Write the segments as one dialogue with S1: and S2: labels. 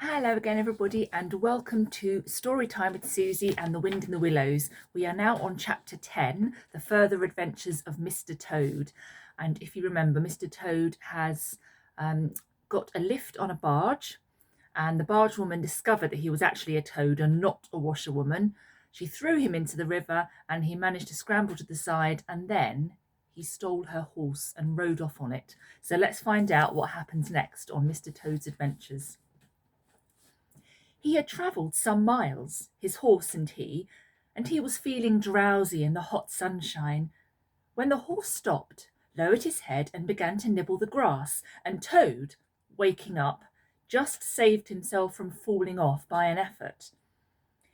S1: Hello again, everybody, and welcome to Storytime with Susie and the Wind in the Willows. We are now on chapter 10, The Further Adventures of Mr. Toad. And if you remember, Mr. Toad has got a lift on a barge, and the barge woman discovered that he was actually a toad and not a washerwoman. She threw him into the river, and he managed to scramble to the side, and then he stole her horse and rode off on it. So let's find out what happens next on Mr. Toad's adventures. He had travelled some miles, his horse and he was feeling drowsy in the hot sunshine, when the horse stopped, lowered his head and began to nibble the grass, and Toad, waking up, just saved himself from falling off by an effort.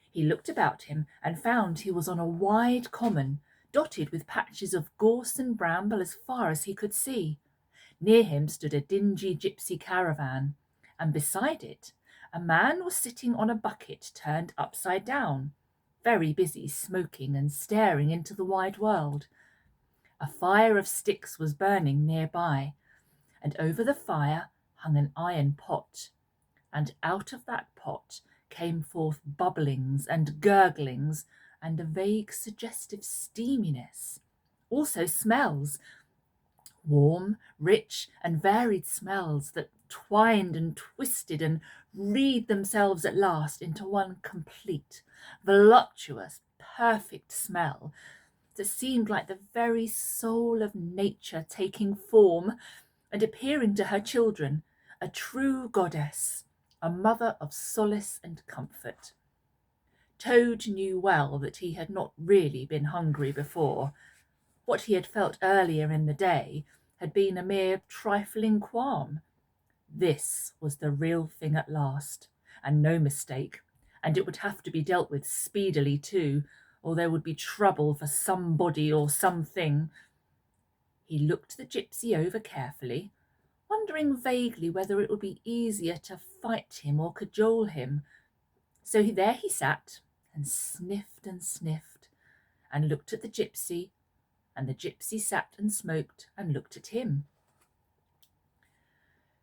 S1: He looked about him and found he was on a wide common, dotted with patches of gorse and bramble as far as he could see. Near him stood a dingy gypsy caravan, and beside it a man was sitting on a bucket turned upside down, very busy smoking and staring into the wide world. A fire of sticks was burning nearby, and over the fire hung an iron pot, and out of that pot came forth bubblings and gurglings and a vague suggestive steaminess, also smells, warm, rich and varied smells that twined and twisted and wreathed themselves at last into one complete, voluptuous, perfect smell that seemed like the very soul of nature taking form and appearing to her children, a true goddess, a mother of solace and comfort. Toad knew well that he had not really been hungry before. What he had felt earlier in the day had been a mere trifling qualm. This was the real thing at last, and no mistake, and it would have to be dealt with speedily too, or there would be trouble for somebody or something. He looked the gypsy over carefully, wondering vaguely whether it would be easier to fight him or cajole him. So there he sat and sniffed and looked at the gypsy, and the gypsy sat and smoked and looked at him.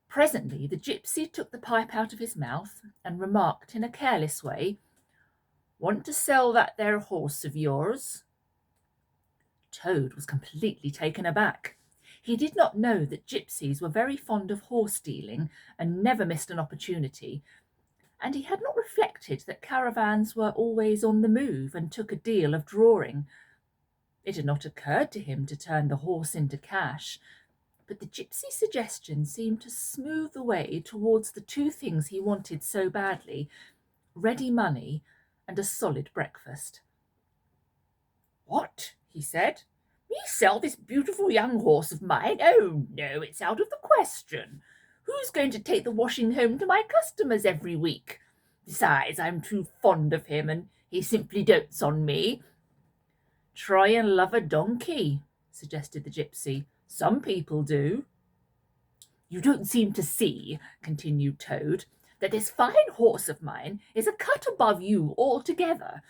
S1: Presently the gypsy took the pipe out of his mouth and remarked in a careless way, "Want to sell that there horse of yours?" Toad was completely taken aback. He did not know that gypsies were very fond of horse dealing and never missed an opportunity, and he had not reflected that caravans were always on the move and took a deal of drawing. It had not occurred to him to turn the horse into cash, but the gypsy's suggestion seemed to smooth the way towards the two things he wanted so badly, ready money and a solid breakfast. "What?" he said. "Me sell this beautiful young horse of mine? Oh, no, it's out of the question. Who's going to take the washing home to my customers every week? Besides, I'm too fond of him, and he simply dotes on me." "Try and love a donkey," suggested the gypsy. "Some people do." "You don't seem to see," continued Toad, "that this fine horse of mine is a cut above you altogether.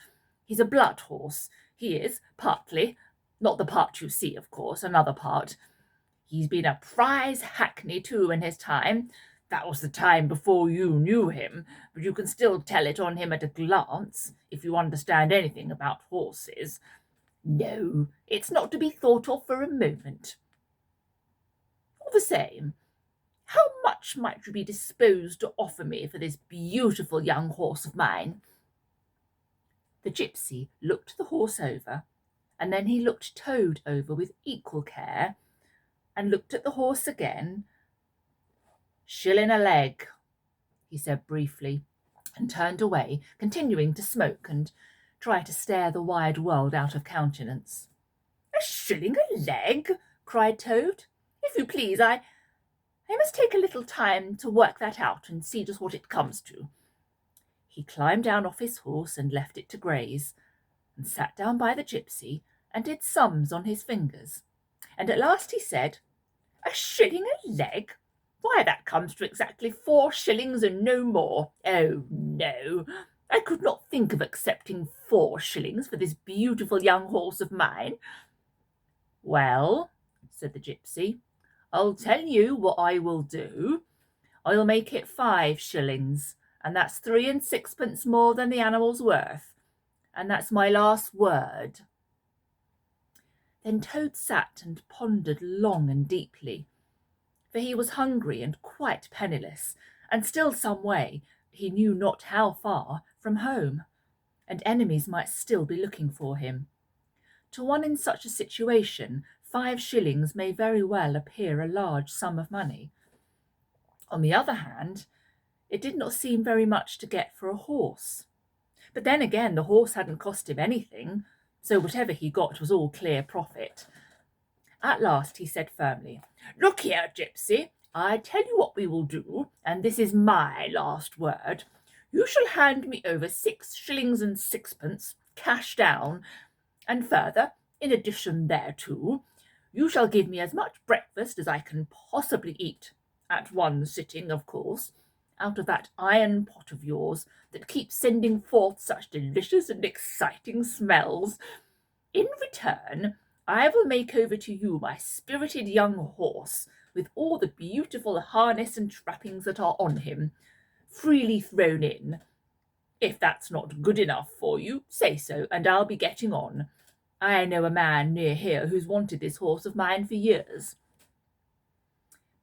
S1: He's a blood horse. He is, partly, not the part you see, of course, another part. He's been a prize hackney, too, in his time. That was the time before you knew him, but you can still tell it on him at a glance, if you understand anything about horses. No, it's not to be thought of for a moment. All the same, how much might you be disposed to offer me for this beautiful young horse of mine?" The gypsy looked the horse over, and then he looked Toad over with equal care, and looked at the horse again. "Shilling a leg," he said briefly, and turned away, continuing to smoke and try to stare the wide world out of countenance. "A shilling a leg?" cried Toad. "If you please, I must take a little time to work that out and see just what it comes to." He climbed down off his horse and left it to graze, and sat down by the gypsy and did sums on his fingers, and at last he said, "A shilling a leg? Why, that comes to exactly 4 shillings and no more. Oh, no, I could not think of accepting 4 shillings for this beautiful young horse of mine." "Well," said the gypsy, "I'll tell you what I will do. I'll make it 5 shillings, and that's 3 and 6pence more than the animal's worth, and that's my last word." Then Toad sat and pondered long and deeply, for he was hungry and quite penniless, and still some way, he knew not how far, from home, and enemies might still be looking for him. To one in such a situation, 5 shillings may very well appear a large sum of money. On the other hand, it did not seem very much to get for a horse. But then again, the horse hadn't cost him anything, so whatever he got was all clear profit. At last he said firmly, "Look here, Gypsy, I tell you what we will do, and this is my last word. You shall hand me over 6 shillings and 6pence, cash down, and further, in addition thereto, you shall give me as much breakfast as I can possibly eat, at one sitting, of course, out of that iron pot of yours that keeps sending forth such delicious and exciting smells. In return, I will make over to you my spirited young horse, with all the beautiful harness and trappings that are on him, freely thrown in. If that's not good enough for you, say so, and I'll be getting on. I know a man near here who's wanted this horse of mine for years."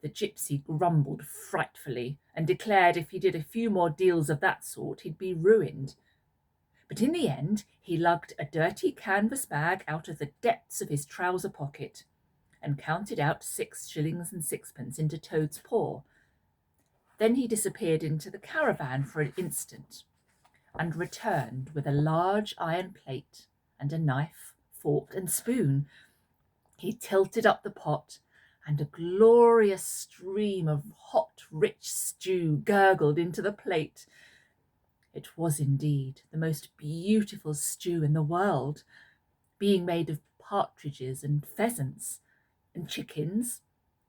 S1: The gypsy grumbled frightfully and declared if he did a few more deals of that sort he'd be ruined. But in the end he lugged a dirty canvas bag out of the depths of his trouser pocket and counted out 6 shillings and 6pence into Toad's paw. Then he disappeared into the caravan for an instant and returned with a large iron plate and a knife, fork and spoon. He tilted up the pot, and a glorious stream of hot, rich stew gurgled into the plate. It was indeed the most beautiful stew in the world, being made of partridges and pheasants, and chickens,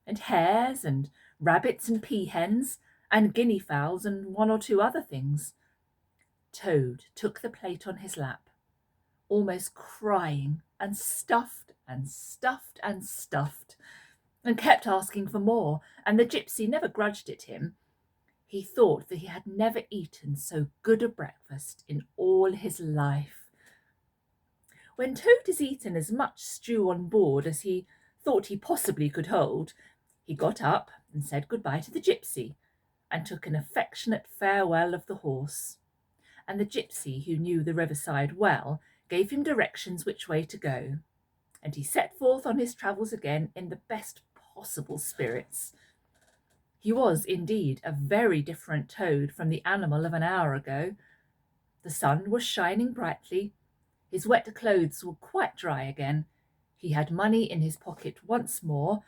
S1: and hares, and rabbits, and peahens, and guinea fowls, and 1 or 2 other things. Toad took the plate on his lap, almost crying, and stuffed and stuffed and stuffed, and kept asking for more, and the gypsy never grudged it him. He thought that he had never eaten so good a breakfast in all his life. When Toad has eaten as much stew on board as he thought he possibly could hold, he got up and said good-bye to the gypsy, and took an affectionate farewell of the horse. And the gypsy, who knew the riverside well, gave him directions which way to go, and he set forth on his travels again in the best possible spirits. He was indeed a very different Toad from the animal of an hour ago. The sun was shining brightly, his wet clothes were quite dry again, he had money in his pocket once more,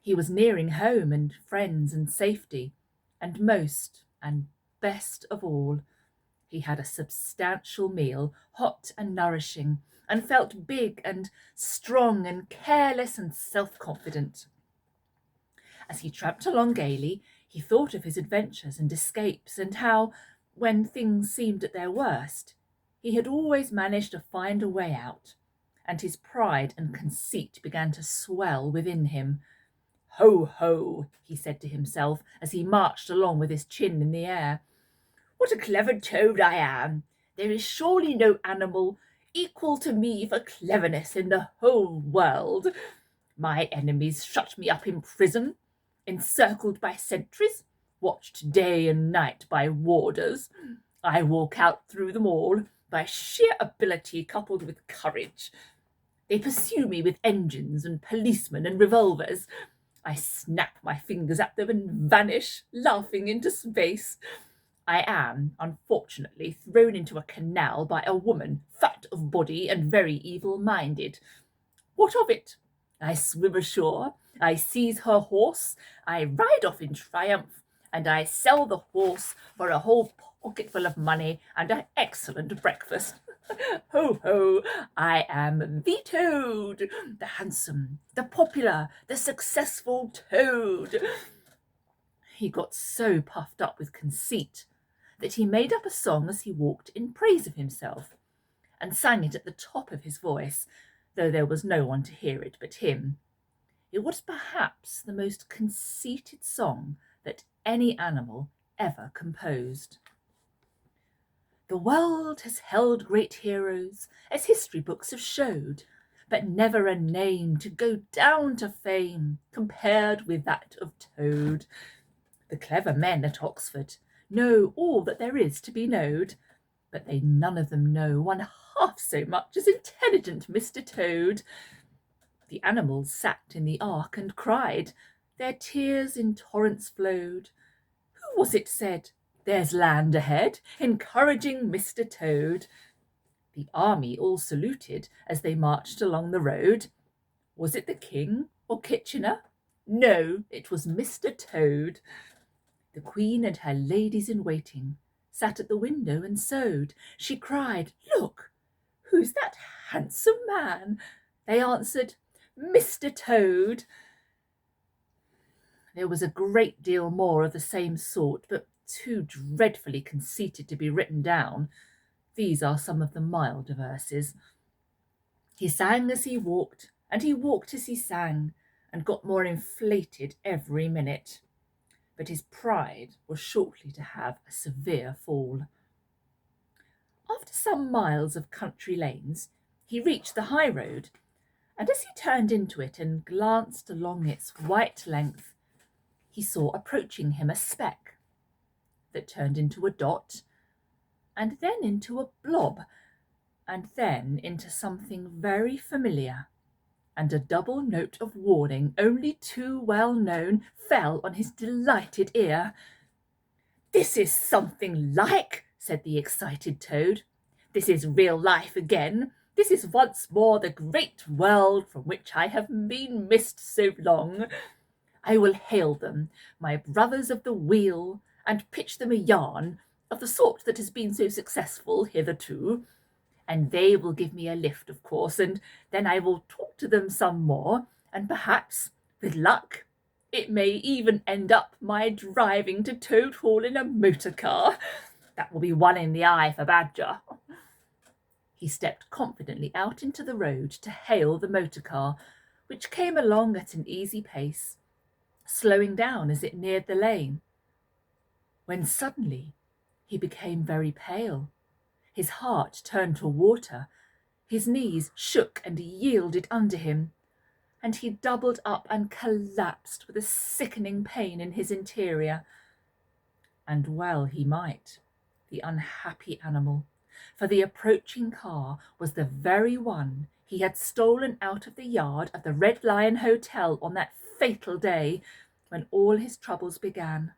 S1: he was nearing home and friends and safety, and most and best of all, he had a substantial meal, hot and nourishing, and felt big and strong and careless and self-confident. As he tramped along gaily, he thought of his adventures and escapes, and how, when things seemed at their worst, he had always managed to find a way out, and his pride and conceit began to swell within him. "Ho, ho," he said to himself as he marched along with his chin in the air. "What a clever Toad I am! There is surely no animal equal to me for cleverness in the whole world. My enemies shut me up in prison, encircled by sentries, watched day and night by warders. I walk out through them all by sheer ability coupled with courage. They pursue me with engines and policemen and revolvers. I snap my fingers at them and vanish, laughing into space. I am, unfortunately, thrown into a canal by a woman, fat of body and very evil-minded. What of it? I swim ashore, I seize her horse, I ride off in triumph, and I sell the horse for a whole pocketful of money and an excellent breakfast. Ho, ho, I am the Toad, the handsome, the popular, the successful Toad." He got so puffed up with conceit that he made up a song as he walked in praise of himself, and sang it at the top of his voice, though there was no one to hear it but him. It was perhaps the most conceited song that any animal ever composed. The world has held great heroes, as history books have showed, but never a name to go down to fame compared with that of Toad. The clever men at Oxford know all that there is to be knowed, but they none of them know one half so much as intelligent Mr. Toad. The animals sat in the ark and cried, their tears in torrents flowed. Who was it said, "There's land ahead," encouraging Mr. Toad? The army all saluted as they marched along the road. Was it the King or Kitchener? No, it was Mr. Toad. The Queen and her ladies in waiting sat at the window and sewed. She cried, "Look, who's that handsome man?" They answered, "Mr. Toad." There was a great deal more of the same sort, but too dreadfully conceited to be written down. These are some of the milder verses. He sang as he walked, and he walked as he sang, and got more inflated every minute. But his pride was shortly to have a severe fall. After some miles of country lanes, he reached the high road, and as he turned into it and glanced along its white length, he saw approaching him a speck that turned into a dot, and then into a blob, and then into something very familiar, and a double note of warning, only too well known, fell on his delighted ear. "This is something like," said the excited Toad. "This is real life again. This is once more the great world from which I have been missed so long. I will hail them, my brothers of the wheel, and pitch them a yarn of the sort that has been so successful hitherto. And they will give me a lift, of course, and then I will talk to them some more, and perhaps, with luck, it may even end up my driving to Toad Hall in a motor car. That will be one in the eye for Badger." He stepped confidently out into the road to hail the motor car, which came along at an easy pace, slowing down as it neared the lane, when suddenly he became very pale. His heart turned to water, his knees shook and yielded under him, and he doubled up and collapsed with a sickening pain in his interior. And well he might, the unhappy animal, for the approaching car was the very one he had stolen out of the yard of the Red Lion Hotel on that fatal day when all his troubles began.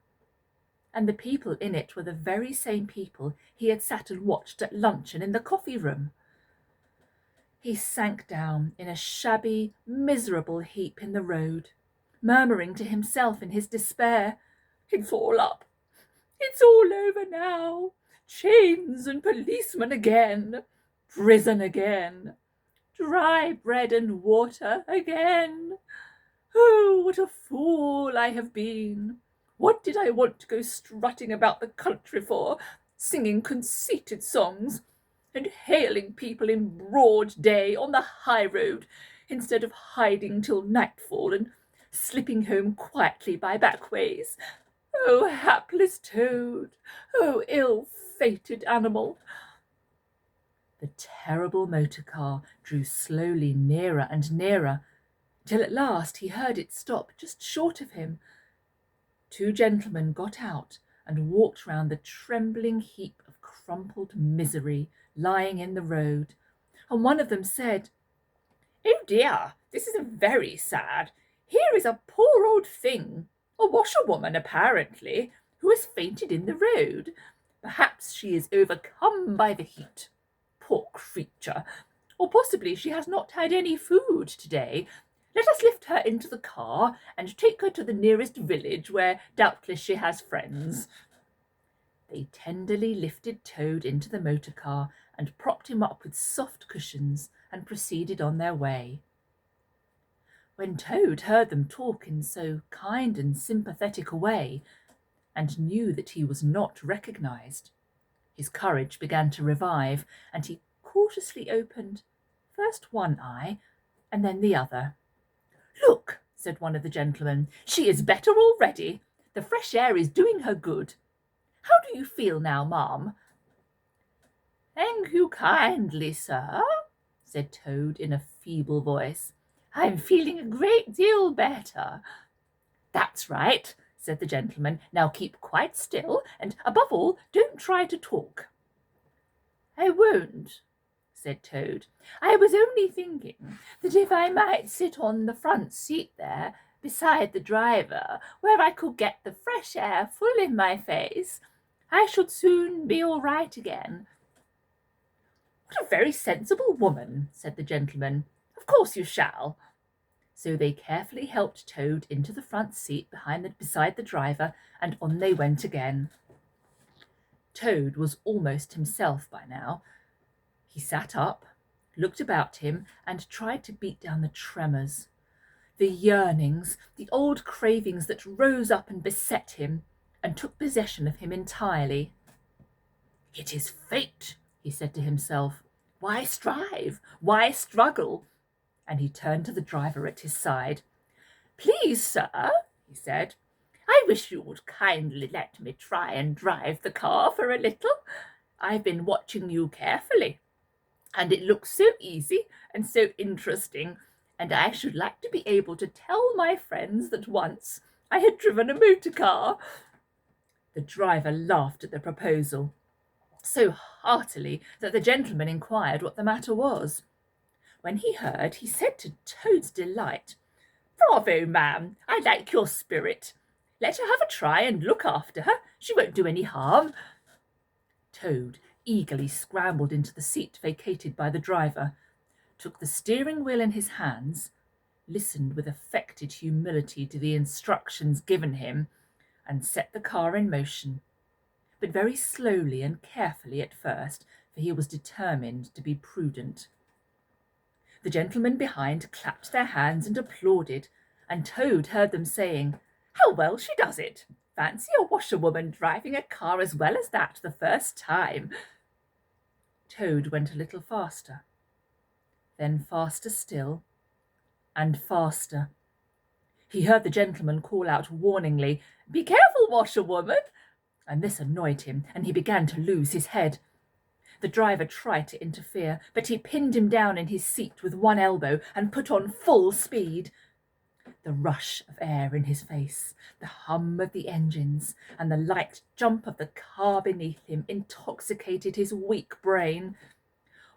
S1: And the people in it were the very same people he had sat and watched at luncheon in the coffee room. He sank down in a shabby, miserable heap in the road, murmuring to himself in his despair, "It's all up. It's all over now. Chains and policemen again. Prison again. Dry bread and water again. Oh, what a fool I have been! What did I want to go strutting about the country for, singing conceited songs, and hailing people in broad day on the high road, instead of hiding till nightfall and slipping home quietly by back ways? Oh, hapless Toad! Oh, ill-fated animal!" The terrible motor car drew slowly nearer and nearer, till at last he heard it stop just short of him. Two gentlemen got out and walked round the trembling heap of crumpled misery lying in the road, and one of them said, "Oh dear, this is very sad. Here is a poor old thing, a washerwoman apparently, who has fainted in the road. Perhaps she is overcome by the heat. Poor creature! Or possibly she has not had any food today. Let us lift her into the car and take her to the nearest village, where doubtless she has friends." They tenderly lifted Toad into the motor car and propped him up with soft cushions and proceeded on their way. When Toad heard them talk in so kind and sympathetic a way, and knew that he was not recognised, his courage began to revive, and he cautiously opened first one eye and then the other. "Look," said one of the gentlemen, "she is better already. The fresh air is doing her good. How do you feel now, ma'am?" Thank you kindly, sir, said Toad in a feeble voice. I'm feeling a great deal better. That's right, said the gentleman. Now keep quite still, and above all, don't try to talk. I won't, said Toad. I was only thinking that if I might sit on the front seat there, beside the driver, where I could get the fresh air full in my face, I should soon be all right again. What a very sensible woman, said the gentleman. Of course you shall. So they carefully helped Toad into the front seat beside the driver, and on they went again. Toad was almost himself by now. He sat up, looked about him, and tried to beat down the tremors, the yearnings, the old cravings that rose up and beset him, and took possession of him entirely. It is fate, he said to himself. Why strive? Why struggle? And he turned to the driver at his side. Please, sir, he said, I wish you would kindly let me try and drive the car for a little. I've been watching you carefully, and it looks so easy and so interesting, and I should like to be able to tell my friends that once I had driven a motor car. The driver laughed at the proposal so heartily that the gentleman inquired what the matter was. When he heard, he said to Toad's delight, Bravo, ma'am, I like your spirit. Let her have a try and look after her. She won't do any harm. Toad eagerly scrambled into the seat vacated by the driver, took the steering wheel in his hands, listened with affected humility to the instructions given him, and set the car in motion, but very slowly and carefully at first, for he was determined to be prudent. The gentlemen behind clapped their hands and applauded, and Toad heard them saying, How well she does it! Fancy a washerwoman driving a car as well as that the first time. Toad went a little faster, then faster still, and faster. He heard the gentleman call out warningly, Be careful, washerwoman! And this annoyed him, and he began to lose his head. The driver tried to interfere, but he pinned him down in his seat with one elbow and put on full speed. The rush of air in his face, the hum of the engines, and the light jump of the car beneath him intoxicated his weak brain.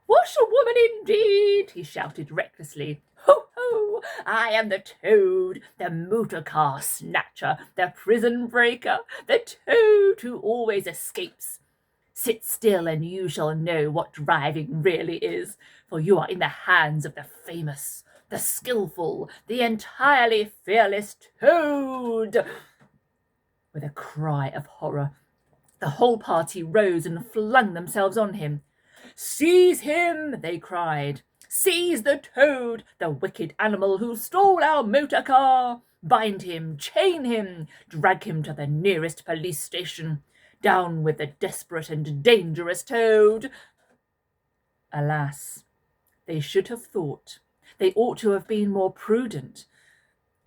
S1: Washerwoman indeed, he shouted recklessly. Ho, ho! I am the Toad, the motor car snatcher, the prison breaker, the Toad who always escapes. Sit still and you shall know what driving really is, for you are in the hands of the famous, the skilful, the entirely fearless Toad. With a cry of horror, the whole party rose and flung themselves on him. Seize him, they cried. Seize the Toad, the wicked animal who stole our motor car. Bind him, chain him, drag him to the nearest police station. Down with the desperate and dangerous Toad. Alas, they should have thought. They ought to have been more prudent.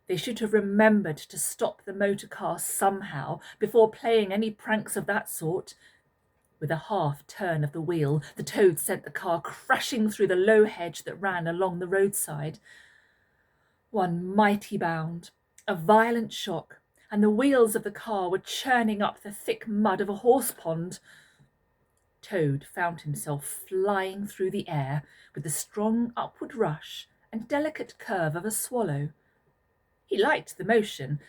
S1: They should have remembered to stop the motor car somehow before playing any pranks of that sort. With a half turn of the wheel, the Toad sent the car crashing through the low hedge that ran along the roadside. One mighty bound, a violent shock, and the wheels of the car were churning up the thick mud of a horse pond. Toad found himself flying through the air with the strong upward rush and delicate curve of a swallow. He liked the motion,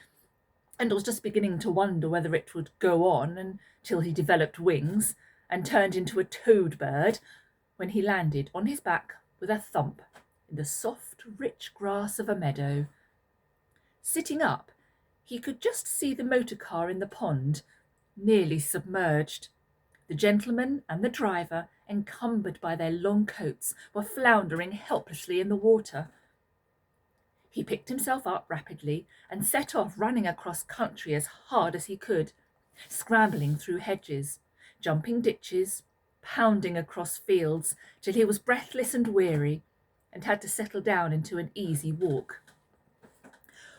S1: and was just beginning to wonder whether it would go on until he developed wings and turned into a toad bird, when he landed on his back with a thump in the soft, rich grass of a meadow. Sitting up, he could just see the motor car in the pond, nearly submerged. The gentleman and the driver, encumbered by their long coats, were floundering helplessly in the water. He picked himself up rapidly and set off running across country as hard as he could, scrambling through hedges, jumping ditches, pounding across fields till he was breathless and weary and had to settle down into an easy walk.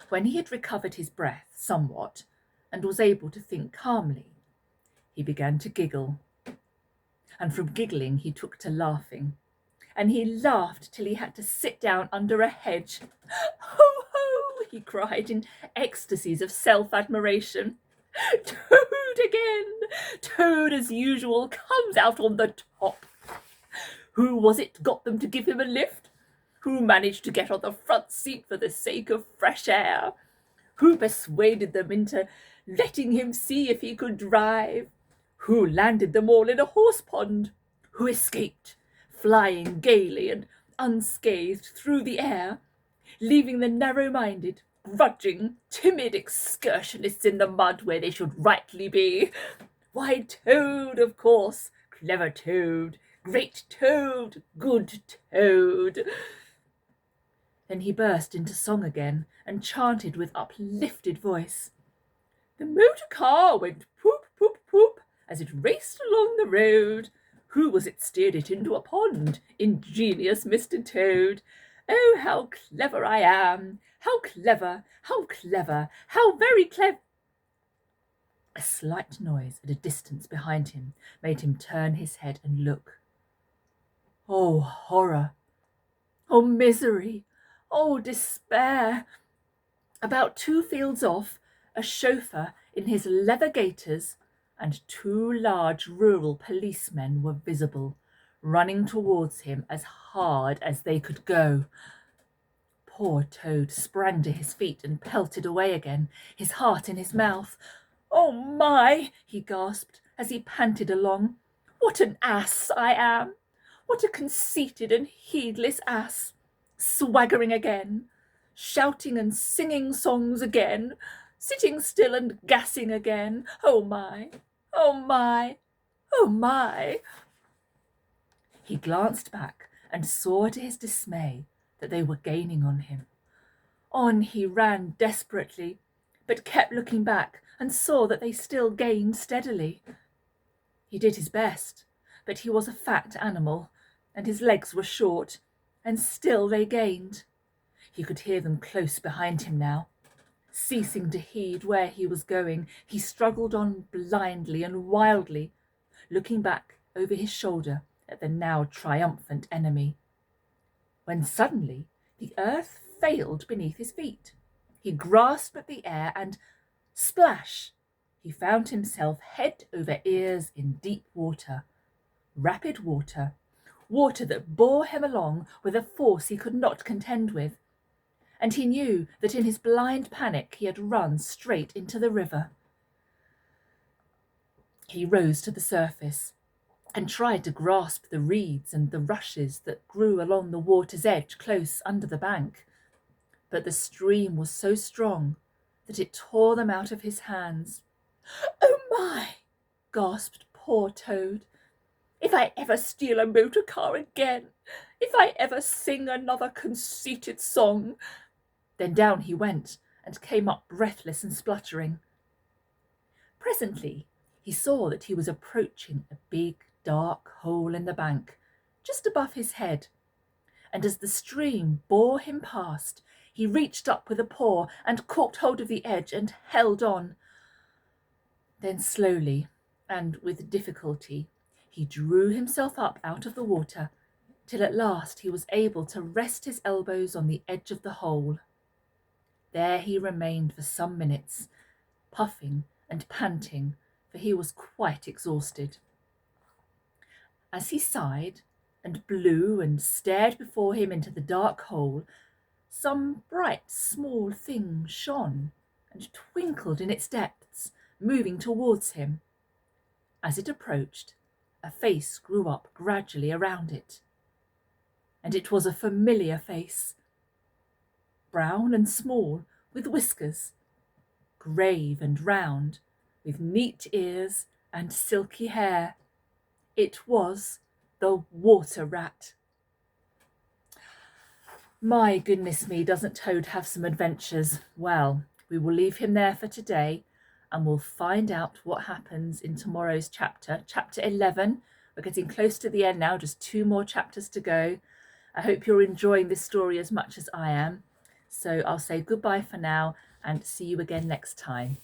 S1: When he had recovered his breath somewhat and was able to think calmly, he began to giggle. and from giggling he took to laughing. And he laughed till he had to sit down under a hedge. "Ho, ho!" he cried in ecstasies of self-admiration. "Toad again! Toad, as usual, comes out on the top. Who was it got them to give him a lift? Who managed to get on the front seat for the sake of fresh air? Who persuaded them into letting him see if he could drive? Who landed them all in a horse pond? Who escaped, flying gaily and unscathed through the air, leaving the narrow-minded, grudging, timid excursionists in the mud where they should rightly be? Why, Toad, of course, clever Toad, great Toad, good Toad." Then he burst into song again and chanted with uplifted voice. "The motor car went poop, poop, poop as it raced along the road. Who was it steered it into a pond? Ingenious Mr. Toad. Oh, how clever I am! How clever! How clever! How very clever!" A slight noise at a distance behind him made him turn his head and look. Oh, horror! Oh, misery! Oh, despair! About 2 fields off, a chauffeur in his leather gaiters and 2 large rural policemen were visible, running towards him as hard as they could go. Poor Toad sprang to his feet and pelted away again, his heart in his mouth. "Oh my!" he gasped as he panted along. "What an ass I am! What a conceited and heedless ass! Swaggering again, shouting and singing songs again, sitting still and gassing again. Oh my! Oh my! Oh my!" He glanced back and saw to his dismay that they were gaining on him. On he ran desperately, but kept looking back and saw that they still gained steadily. He did his best, but he was a fat animal, and his legs were short, and still they gained. He could hear them close behind him now. Ceasing to heed where he was going, he struggled on blindly and wildly, looking back over his shoulder at the now triumphant enemy, when suddenly the earth failed beneath his feet. He grasped at the air and, splash, he found himself head over ears in deep water, rapid water, water that bore him along with a force he could not contend with. And he knew that in his blind panic he had run straight into the river. He rose to the surface and tried to grasp the reeds and the rushes that grew along the water's edge close under the bank. But the stream was so strong that it tore them out of his hands. "Oh my!" gasped poor Toad. "If I ever steal a motor car again, if I ever sing another conceited song." Then down he went and came up breathless and spluttering. Presently he saw that he was approaching a big dark hole in the bank, just above his head, and as the stream bore him past, he reached up with a paw and caught hold of the edge and held on. Then slowly and with difficulty he drew himself up out of the water, till at last he was able to rest his elbows on the edge of the hole. There he remained for some minutes, puffing and panting, for he was quite exhausted. As he sighed and blew and stared before him into the dark hole, some bright small thing shone and twinkled in its depths, moving towards him. As it approached, a face grew up gradually around it, and it was a familiar face, brown and small, with whiskers, grave and round, with neat ears and silky hair. It was the Water Rat. My goodness me, doesn't Toad have some adventures? Well, we will leave him there for today, and we'll find out what happens in tomorrow's chapter, chapter 11. We're getting close to the end now, just 2 more chapters to go. I hope you're enjoying this story as much as I am. So I'll say goodbye for now and see you again next time.